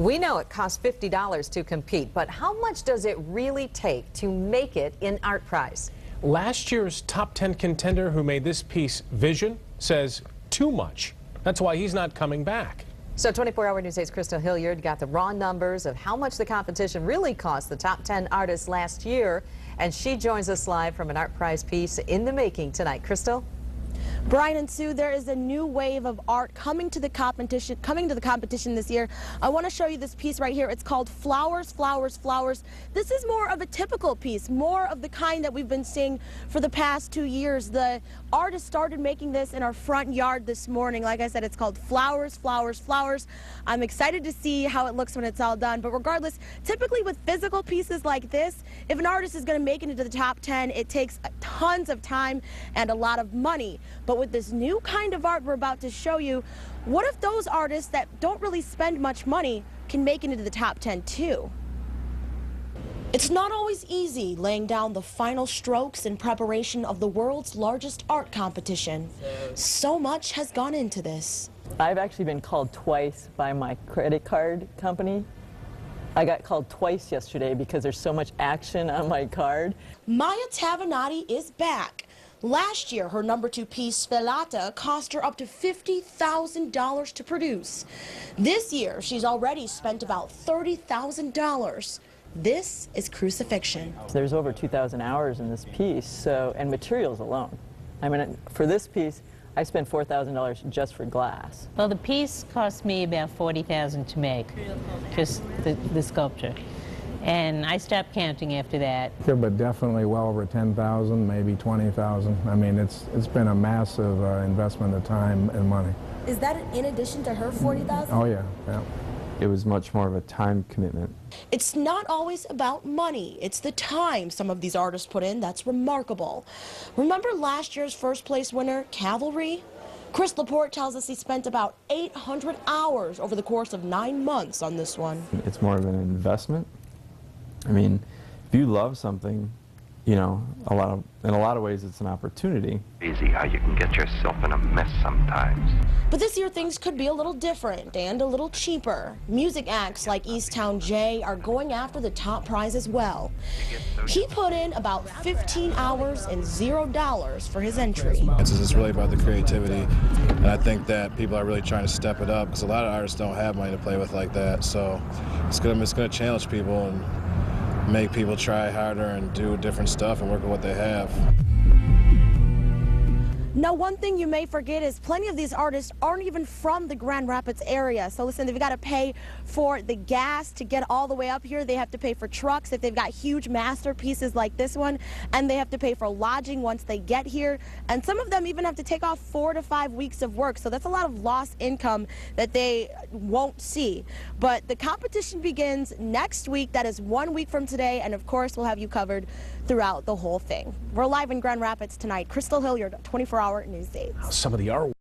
We know it costs $50 to compete, but how much does it really take to make it in ArtPrize? Last year's top 10 contender who made this piece, Vision, says too much. That's why he's not coming back. So 24-hour News 8's Crystal Hilliard got the raw numbers of how much the competition really cost the top 10 artists last year, and she joins us live from an ArtPrize piece in the making tonight. Crystal? Brian and Sue, there is a new wave of art coming to the competition this year. I want to show you this piece right here. It's called Flowers, Flowers, Flowers. This is more of a typical piece, more of the kind that we've been seeing for the past 2 years. The artist started making this in our front yard this morning. Like I said, it's called Flowers, Flowers, Flowers. I'm excited to see how it looks when it's all done. But regardless, typically with physical pieces like this, if an artist is going to make it into the top 10, it takes tons of time and a lot of money. But with this new kind of art we're about to show you, what if those artists that don't really spend much money can make it into the top 10 too? It's not always easy laying down the final strokes in preparation of the world's largest art competition. So much has gone into this. I've actually been called twice by my credit card company. I got called twice yesterday because there's so much action on my card. Maya Tavenati is back. Last year, her #2 piece, Svelata, cost her up to $50,000 to produce. This year, she's already spent about $30,000. This is Crucifixion. There's over 2,000 hours in this piece, and materials alone. I mean, for this piece, I spent $4,000 just for glass. Well, the piece cost me about $40,000 to make, just the sculpture. And I stopped counting after that. Yeah, but definitely well over 10,000, maybe 20,000. I mean, it's been a massive investment of time and money. Is that in addition to her $40,000? Oh yeah, yeah. It was much more of a time commitment. It's not always about money. It's the time some of these artists put in that's remarkable. Remember last year's first place winner, Cavalry? Chris Laporte tells us he spent about 800 hours over the course of 9 months on this one. It's more of an investment. I mean, if you love something, you know, in a lot of ways it's an opportunity. Easy how you can get yourself in a mess sometimes. But this year things could be a little different and a little cheaper. Music acts like Easttown Jay are going after the top prize as well. He put in about 15 hours and $0 for his entry. It's really about the creativity, and I think that people are really trying to step it up because a lot of artists don't have money to play with like that. So it's gonna challenge people and make people try harder and do different stuff and work with what they have. Now, one thing you may forget is plenty of these artists aren't even from the Grand Rapids area. So listen, they've got to pay for the gas to get all the way up here. They have to pay for trucks if they've got huge masterpieces like this one, and they have to pay for lodging once they get here. And some of them even have to take off 4 to 5 weeks of work. So that's a lot of lost income that they won't see. But the competition begins next week. That is 1 week from today. And of course, we'll have you covered throughout the whole thing. We're live in Grand Rapids tonight. Crystal Hilliard, 24-hour News 8. Some of the art